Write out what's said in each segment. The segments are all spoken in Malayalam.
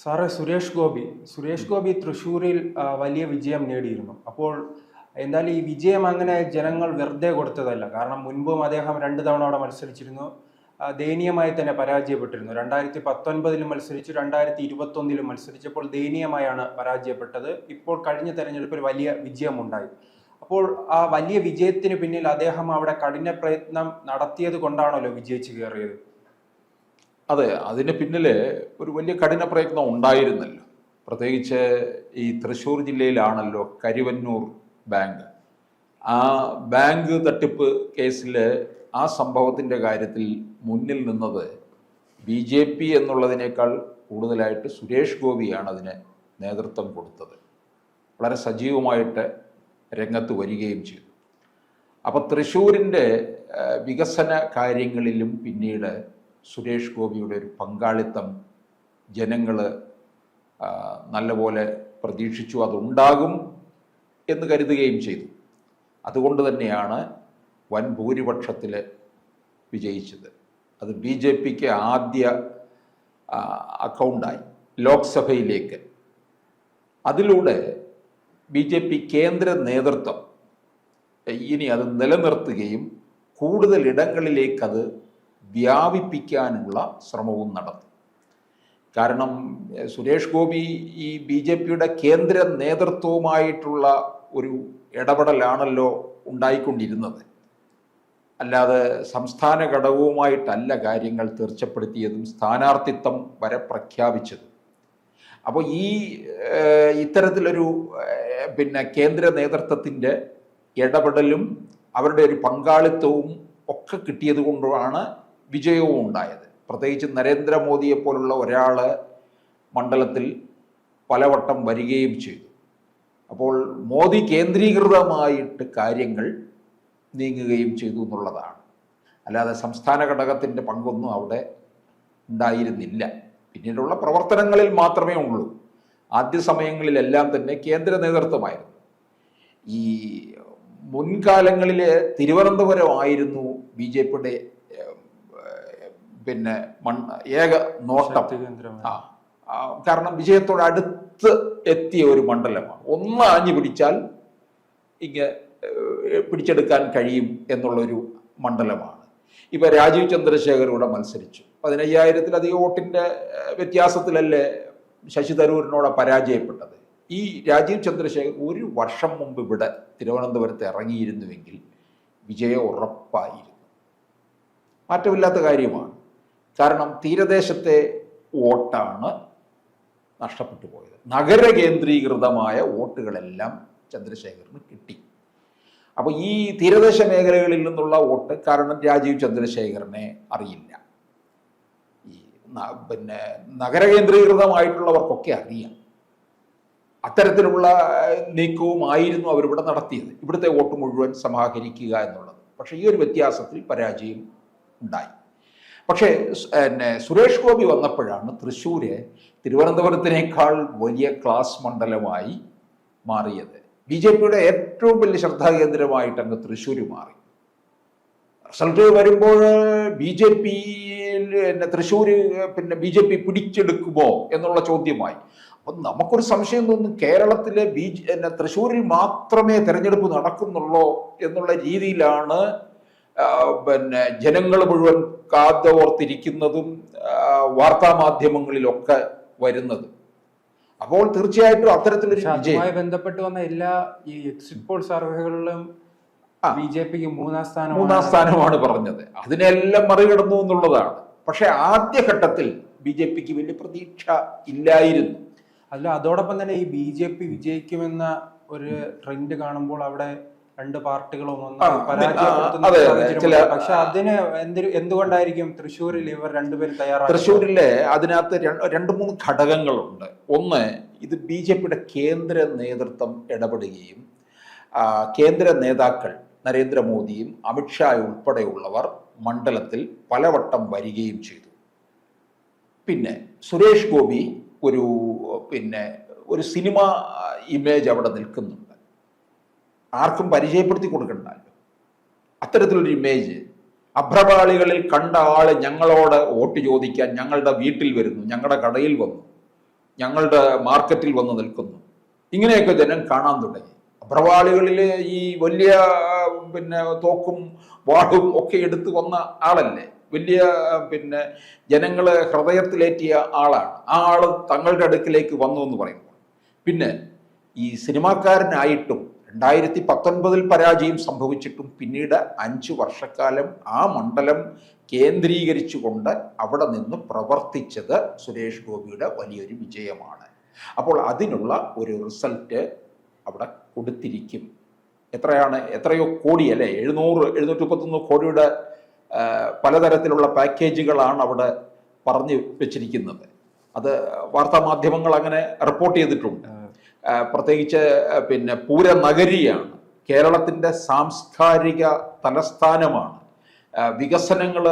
സാറേ, സുരേഷ് ഗോപി തൃശ്ശൂരിൽ വലിയ വിജയം നേടിയിരുന്നു. അപ്പോൾ എന്തായാലും ഈ വിജയം അങ്ങനെ ജനങ്ങൾ വെറുതെ കൊടുത്തതല്ല. കാരണം മുൻപും അദ്ദേഹം 2 തവണ അവിടെ മത്സരിച്ചിരുന്നു. ദയനീയമായി തന്നെ പരാജയപ്പെട്ടിരുന്നു. 2019 മത്സരിച്ചു, 2021 മത്സരിച്ചപ്പോൾ ദയനീയമായാണ് പരാജയപ്പെട്ടത്. ഇപ്പോൾ കഴിഞ്ഞ തെരഞ്ഞെടുപ്പിൽ വലിയ വിജയമുണ്ടായി. അപ്പോൾ ആ വലിയ വിജയത്തിന് പിന്നിൽ അദ്ദേഹം അവിടെ കഠിന പ്രയത്നം നടത്തിയത് കൊണ്ടാണല്ലോ വിജയിച്ചു കയറിയത്. അതെ, അതിന് പിന്നിൽ ഒരു വലിയ കഠിന പ്രയത്നം ഉണ്ടായിരുന്നല്ലോ. പ്രത്യേകിച്ച് ഈ തൃശ്ശൂർ ജില്ലയിലാണല്ലോ കരുവന്നൂർ ബാങ്ക്. ആ ബാങ്ക് തട്ടിപ്പ് കേസിൽ ആ സംഭവത്തിൻ്റെ കാര്യത്തിൽ മുന്നിൽ നിന്നത് BJP എന്നുള്ളതിനേക്കാൾ കൂടുതലായിട്ട് സുരേഷ് ഗോപിയാണ് അതിന് നേതൃത്വം കൊടുത്തത്. വളരെ സജീവമായിട്ട് രംഗത്ത് വരികയും ചെയ്തു. അപ്പോൾ തൃശ്ശൂരിൻ്റെ വികസന കാര്യങ്ങളിലും പിന്നീട് സുരേഷ് ഗോപിയുടെ ഒരു പങ്കാളിത്തം ജനങ്ങൾ നല്ലപോലെ പ്രതീക്ഷിച്ചു, അതുണ്ടാകും എന്ന് കരുതുകയും ചെയ്തു. അതുകൊണ്ട് തന്നെയാണ് വൻ ഭൂരിപക്ഷത്തിൽ വിജയിച്ചത്. അത് BJPക്ക് ആദ്യ അക്കൗണ്ടായി ലോക്സഭയിലേക്ക്. അതിലൂടെ BJP കേന്ദ്ര നേതൃത്വം ഇനി അത് നിലനിർത്തുകയും കൂടുതൽ ഇടങ്ങളിലേക്ക് അത് വ്യാപിപ്പിക്കാനുള്ള ശ്രമവും നടത്തി. കാരണം സുരേഷ് ഗോപി ഈ BJPയുടെ കേന്ദ്ര നേതൃത്വവുമായിട്ടുള്ള ഒരു ഇടപെടലാണല്ലോ ഉണ്ടായിക്കൊണ്ടിരുന്നത്. അല്ലാതെ സംസ്ഥാന ഘടകവുമായിട്ടല്ല കാര്യങ്ങൾ തീർച്ചപ്പെടുത്തിയതും സ്ഥാനാർത്ഥിത്വം വരെ പ്രഖ്യാപിച്ചതും. അപ്പോൾ ഇത്തരത്തിലൊരു കേന്ദ്ര നേതൃത്വത്തിൻ്റെ ഇടപെടലും അവരുടെ ഒരു പങ്കാളിത്തവും ഒക്കെ കിട്ടിയത് കൊണ്ടാണ് വിജയവും ഉണ്ടായത്. പ്രത്യേകിച്ച് നരേന്ദ്രമോദിയെ പോലുള്ള ഒരാൾ മണ്ഡലത്തിൽ പലവട്ടം വരികയും ചെയ്തു. അപ്പോൾ മോദി കേന്ദ്രീകൃതമായിട്ട് കാര്യങ്ങൾ നീങ്ങുകയും ചെയ്തു എന്നുള്ളതാണ്. അല്ലാതെ സംസ്ഥാന ഘടകത്തിൻ്റെ പങ്കൊന്നും അവിടെ ഉണ്ടായിരുന്നില്ല. പിന്നീടുള്ള പ്രവർത്തനങ്ങളിൽ മാത്രമേ ഉള്ളൂ. ആദ്യ സമയങ്ങളിലെല്ലാം തന്നെ കേന്ദ്ര നേതൃത്വമായിരുന്നു. ഈ മുൻകാലങ്ങളിൽ തിരുവനന്തപുരമായിരുന്നു BJPയുടെ ഏക നോട്ടം. കാരണം വിജയത്തോട് അടുത്ത് എത്തിയ ഒരു മണ്ഡലമാണ്. ഒന്ന് ആഞ്ഞു പിടിച്ചാൽ പിടിച്ചെടുക്കാൻ കഴിയും എന്നുള്ളൊരു മണ്ഡലമാണ്. ഇപ്പം രാജീവ് ചന്ദ്രശേഖർ ഇവിടെ മത്സരിച്ചു. 15,000-ലധികം വോട്ടിൻ്റെ വ്യത്യാസത്തിലല്ലേ ശശി തരൂരിനോട് പരാജയപ്പെട്ടത്. ഈ രാജീവ് ചന്ദ്രശേഖർ ഒരു വർഷം മുമ്പ് ഇവിടെ തിരുവനന്തപുരത്ത് ഇറങ്ങിയിരുന്നുവെങ്കിൽ വിജയം ഉറപ്പായിരുന്നു. മാറ്റമില്ലാത്ത കാര്യമാണ്. കാരണം തീരദേശത്തെ വോട്ടാണ് നഷ്ടപ്പെട്ടു പോയത്. നഗര കേന്ദ്രീകൃതമായ വോട്ടുകളെല്ലാം ചന്ദ്രശേഖറിന് കിട്ടി. അപ്പോൾ ഈ തീരദേശ മേഖലകളിൽ നിന്നുള്ള വോട്ട്, കാരണം രാജീവ് ചന്ദ്രശേഖറിനെ അറിയില്ല. ഈ നഗര കേന്ദ്രീകൃതമായിട്ടുള്ളവർക്കൊക്കെ അറിയാം. അത്തരത്തിലുള്ള നീക്കവുമായിരുന്നു അവരിവിടെ നടത്തിയത്, ഇവിടുത്തെ വോട്ട് മുഴുവൻ സമാഹരിക്കുക എന്നുള്ളത്. പക്ഷേ ഈ ഒരു വ്യത്യാസത്തിൽ പരാജയം ഉണ്ടായി. പക്ഷേ സുരേഷ് ഗോപി വന്നപ്പോഴാണ് തൃശ്ശൂര് തിരുവനന്തപുരത്തിനേക്കാൾ വലിയ ക്ലാസ് മണ്ഡലമായി മാറിയത്. BJPയുടെ ഏറ്റവും വലിയ ശ്രദ്ധാകേന്ദ്രമായിട്ട് അങ്ങ് തൃശ്ശൂർ മാറി. റിസൾട്ട് വരുമ്പോൾ BJP തൃശ്ശൂർ BJP പിടിച്ചെടുക്കുമോ എന്നുള്ള ചോദ്യമായി. അപ്പം നമുക്കൊരു സംശയം തോന്നുന്നു, കേരളത്തിലെ തൃശ്ശൂരിൽ മാത്രമേ തെരഞ്ഞെടുപ്പ് നടക്കുന്നുള്ളൂ എന്നുള്ള രീതിയിലാണ് ജനങ്ങൾ മുഴുവൻ കാതോർത്തിരിക്കുന്നതും വാർത്താ മാധ്യമങ്ങളിലൊക്കെ വരുന്നത്. അപ്പോൾ തീർച്ചയായിട്ടും അത്തരത്തിലൊരു വിജയവുമായി ബന്ധപ്പെട്ട് വന്ന എല്ലാ ഈ എക്സിറ്റ് പോൾ സർവേകളിലും BJPക്ക് മൂന്നാം സ്ഥാനമാണ് പറഞ്ഞത്. അതിനെല്ലാം മറികടന്നു എന്നുള്ളതാണ്. പക്ഷെ ആദ്യഘട്ടത്തിൽ BJPക്ക് വലിയ പ്രതീക്ഷ ഇല്ലായിരുന്നു. അല്ല, അതോടൊപ്പം തന്നെ ഈ BJP വിജയിക്കുമെന്ന ഒരു ട്രെൻഡ് കാണുമ്പോൾ അവിടെ രണ്ട് പാർട്ടികളും പരാജയപ്പെടുത്തുന്ന, പക്ഷെ അതിന് എന്തുകൊണ്ടായിരിക്കും തൃശ്ശൂരിൽ ഇവർ രണ്ടുപേരും തയ്യാറാണ്? തൃശ്ശൂരിലെ അതിനകത്ത് 2-3 ഘടകങ്ങളുണ്ട്. ഒന്ന്, ഇത് BJPയുടെ കേന്ദ്ര നേതൃത്വം ഇടപെടുകയും കേന്ദ്ര നേതാക്കൾ നരേന്ദ്രമോദിയും അമിത്ഷായും ഉൾപ്പെടെയുള്ളവർ മണ്ഡലത്തിൽ പലവട്ടം വരികയും ചെയ്തു. പിന്നെ സുരേഷ് ഗോപി ഒരു സിനിമ ഇമേജ് അവിടെ നിൽക്കുന്നുണ്ട്. ആർക്കും പരിചയപ്പെടുത്തി കൊടുക്കണ്ടല്ലോ. അത്തരത്തിലൊരു ഇമേജ് അഭ്രപാളികളിൽ കണ്ട ആള് ഞങ്ങളോട് വോട്ട് ചോദിക്കാൻ ഞങ്ങളുടെ വീട്ടിൽ വരുന്നു, ഞങ്ങളുടെ കടയിൽ വന്നു, ഞങ്ങളുടെ മാർക്കറ്റിൽ വന്ന് നിൽക്കുന്നു. ഇങ്ങനെയൊക്കെ ജനം കാണാൻ തുടങ്ങി. അഭ്രവാളികളിലെ ഈ വലിയ പിന്നെ തോക്കും വാളും ഒക്കെ എടുത്തു വന്ന ആളല്ലേ, വലിയ പിന്നെ ജനങ്ങളെ ഹൃദയത്തിലേറ്റിയ ആളാണ്. ആ ആള് തങ്ങളുടെ അടുക്കിലേക്ക് വന്നു എന്ന് പറയുന്നു. പിന്നെ ഈ സിനിമാക്കാരനായിട്ടും 2019 പരാജയം സംഭവിച്ചിട്ടും പിന്നീട് 5 വർഷക്കാലം ആ മണ്ഡലം കേന്ദ്രീകരിച്ചുകൊണ്ട് അവിടെ നിന്ന് പ്രവർത്തിച്ചത് സുരേഷ് ഗോപിയുടെ വലിയൊരു വിജയമാണ്. അപ്പോൾ അതിനുള്ള ഒരു റിസൾട്ട് അവിടെ കൊടുത്തിരിക്കും. എത്രയോ കോടി അല്ലേ, 731 കോടിയുടെ പലതരത്തിലുള്ള പാക്കേജുകളാണ് അവിടെ പറഞ്ഞു വെച്ചിരിക്കുന്നത്. അത് വാർത്താ മാധ്യമങ്ങൾ അങ്ങനെ റിപ്പോർട്ട് ചെയ്തിട്ടുണ്ട്. പ്രത്യേകിച്ച് പിന്നെ പൂരനഗരിയാണ്, കേരളത്തിൻ്റെ സാംസ്കാരിക തലസ്ഥാനമാണ്, വികസനങ്ങൾ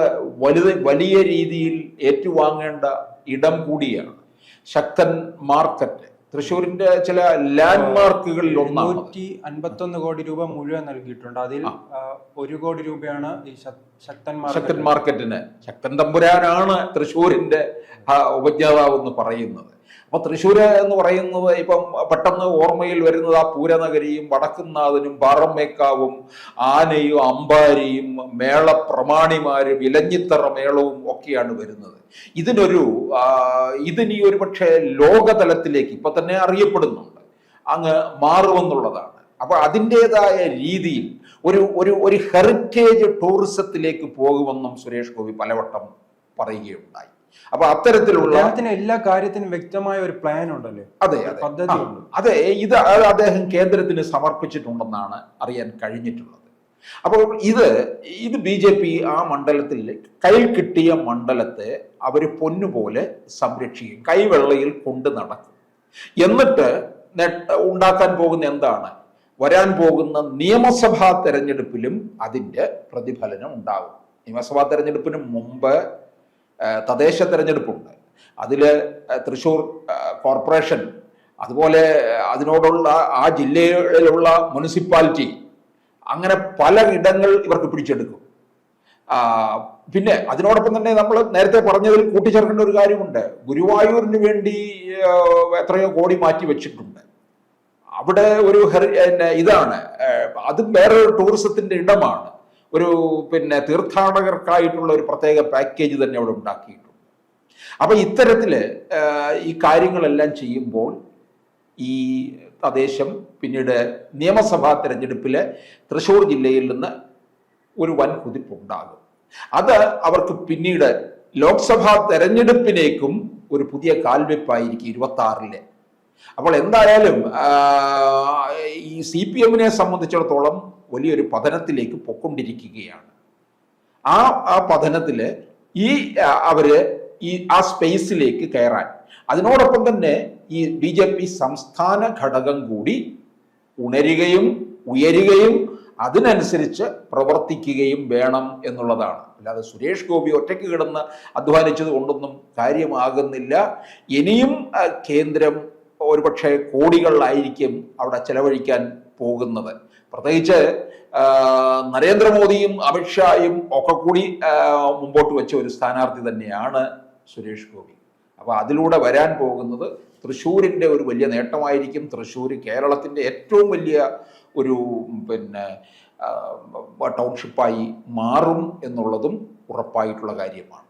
വലിയ രീതിയിൽ ഏറ്റുവാങ്ങേണ്ട ഇടം കൂടിയാണ്. ശക്തൻ മാർക്കറ്റ് തൃശ്ശൂരിന്റെ ചില ലാൻഡ് മാർക്കുകളിൽ 151 കോടി രൂപ മുഴുവൻ നൽകിയിട്ടുണ്ട്. അതിൽ 1 കോടി രൂപയാണ് ഈ ശക്തൻ മാർക്കറ്റിന്. ശക്തൻ തമ്പുരാനാണ് തൃശ്ശൂരിന്റെ ഉപജ്ഞാതാവ് എന്ന് പറയുന്നത്. അപ്പൊ തൃശ്ശൂര് എന്ന് പറയുന്നത് ഇപ്പം പെട്ടെന്ന് ഓർമ്മയിൽ വരുന്നത് ആ പൂരനഗരിയും വടക്കുംനാഥനും പാറമേക്കാവും ആനയും അമ്പാരിയും മേളപ്രമാണിമാരും ഇലഞ്ഞിത്തറ മേളവും ഒക്കെയാണ് വരുന്നത്. ഇതിനി ഒരു പക്ഷേ ലോകതലത്തിലേക്ക് ഇപ്പൊ തന്നെ അറിയപ്പെടുന്നുണ്ട്, അങ്ങ് മാറുമെന്നുള്ളതാണ്. അപ്പൊ അതിൻ്റെതായ രീതിയിൽ ഒരു ഹെറിറ്റേജ് ടൂറിസത്തിലേക്ക് പോകുമെന്നും സുരേഷ് ഗോപി പലവട്ടം പറയുകയുണ്ടായി. അപ്പൊ അത്തരത്തിലുള്ള എല്ലാ കാര്യത്തിനും വ്യക്തമായ ഒരു പ്ലാൻ ഉണ്ടല്ലേ? അതെ, ഇത് അദ്ദേഹം കേന്ദ്രത്തിന് സമർപ്പിച്ചിട്ടുണ്ടെന്നാണ് അറിയാൻ കഴിഞ്ഞിട്ടുള്ളത്. അപ്പോൾ ഇത് BJP ആ മണ്ഡലത്തിൽ കയ്യിൽ കിട്ടിയ മണ്ഡലത്തെ അവർ പൊന്നുപോലെ സംരക്ഷിക്കും, കൈവെള്ളയിൽ കൊണ്ട് നടക്കും. എന്നിട്ട് ഉണ്ടാക്കാൻ പോകുന്ന എന്താണ്? വരാൻ പോകുന്ന നിയമസഭാ തെരഞ്ഞെടുപ്പിലും അതിൻ്റെ പ്രതിഫലനം ഉണ്ടാകും. നിയമസഭാ തെരഞ്ഞെടുപ്പിന് മുമ്പ് തദ്ദേശ തെരഞ്ഞെടുപ്പുണ്ട്. അതിൽ തൃശ്ശൂർ കോർപ്പറേഷൻ, അതുപോലെ അതിനോടുള്ള ആ ജില്ലയിലുള്ള മുനിസിപ്പാലിറ്റി, അങ്ങനെ പല ഇടങ്ങൾ ഇവർക്ക് പിടിച്ചെടുക്കും. പിന്നെ അതിനോടൊപ്പം തന്നെ നമ്മൾ നേരത്തെ പറഞ്ഞതിൽ കൂട്ടിച്ചേർക്കേണ്ട ഒരു കാര്യമുണ്ട്. ഗുരുവായൂരിന് വേണ്ടി എത്രയോ കോടി മാറ്റി വെച്ചിട്ടുണ്ട്. അവിടെ ഒരു ഇതാണ്, അതും വേറൊരു ടൂറിസത്തിന്റെ ഇടമാണ്. ഒരു പിന്നെ തീർത്ഥാടകർക്കായിട്ടുള്ള ഒരു പ്രത്യേക പാക്കേജ് തന്നെ അവിടെ ഉണ്ടാക്കിയിട്ടുണ്ട്. അപ്പൊ ഇത്തരത്തില് ഈ കാര്യങ്ങളെല്ലാം ചെയ്യുമ്പോൾ ഈ തദ്ദേശം പിന്നീട് നിയമസഭാ തെരഞ്ഞെടുപ്പില് തൃശ്ശൂർ ജില്ലയിൽ നിന്ന് ഒരു വൻ കുതിപ്പുണ്ടാകും. അത് അവർക്ക് പിന്നീട് ലോക്സഭാ തെരഞ്ഞെടുപ്പിനേക്കും ഒരു പുതിയ കാൽവെപ്പായിരിക്കും 26-ലെ. അപ്പോൾ എന്തായാലും ഈ CPM-നെ സംബന്ധിച്ചിടത്തോളം വലിയൊരു പതനത്തിലേക്ക് പൊക്കൊണ്ടിരിക്കുകയാണ്. ആ പതനത്തില് അവര് ആ സ്പേസിലേക്ക് കയറാൻ, അതിനോടൊപ്പം തന്നെ ഈ BJP സംസ്ഥാന ഘടകം കൂടി ഉയരുകയും അതിനനുസരിച്ച് പ്രവർത്തിക്കുകയും വേണം എന്നുള്ളതാണ്. അല്ലാതെ സുരേഷ് ഗോപി ഒറ്റയ്ക്ക് കിടന്ന് അധ്വാനിച്ചത് കൊണ്ടൊന്നും കാര്യമാകുന്നില്ല. ഇനിയും കേന്ദ്രം ഒരുപക്ഷെ കോടികളിലായിരിക്കും അവിടെ ചെലവഴിക്കാൻ പോകുന്നത്. പ്രത്യേകിച്ച് നരേന്ദ്രമോദിയും അമിത്ഷായും ഒക്കെ കൂടി മുമ്പോട്ട് വെച്ച ഒരു സ്ഥാനാർത്ഥി തന്നെയാണ് സുരേഷ് ഗോപി. അപ്പോൾ അതിലൂടെ വരാൻ പോകുന്നത് തൃശ്ശൂരിൻ്റെ ഒരു വലിയ നേട്ടമായിരിക്കും. തൃശ്ശൂർ കേരളത്തിൻ്റെ ഏറ്റവും വലിയ ഒരു പിന്നെ ടൗൺഷിപ്പായി മാറും എന്നുള്ളതും ഉറപ്പായിട്ടുള്ള കാര്യമാണ്.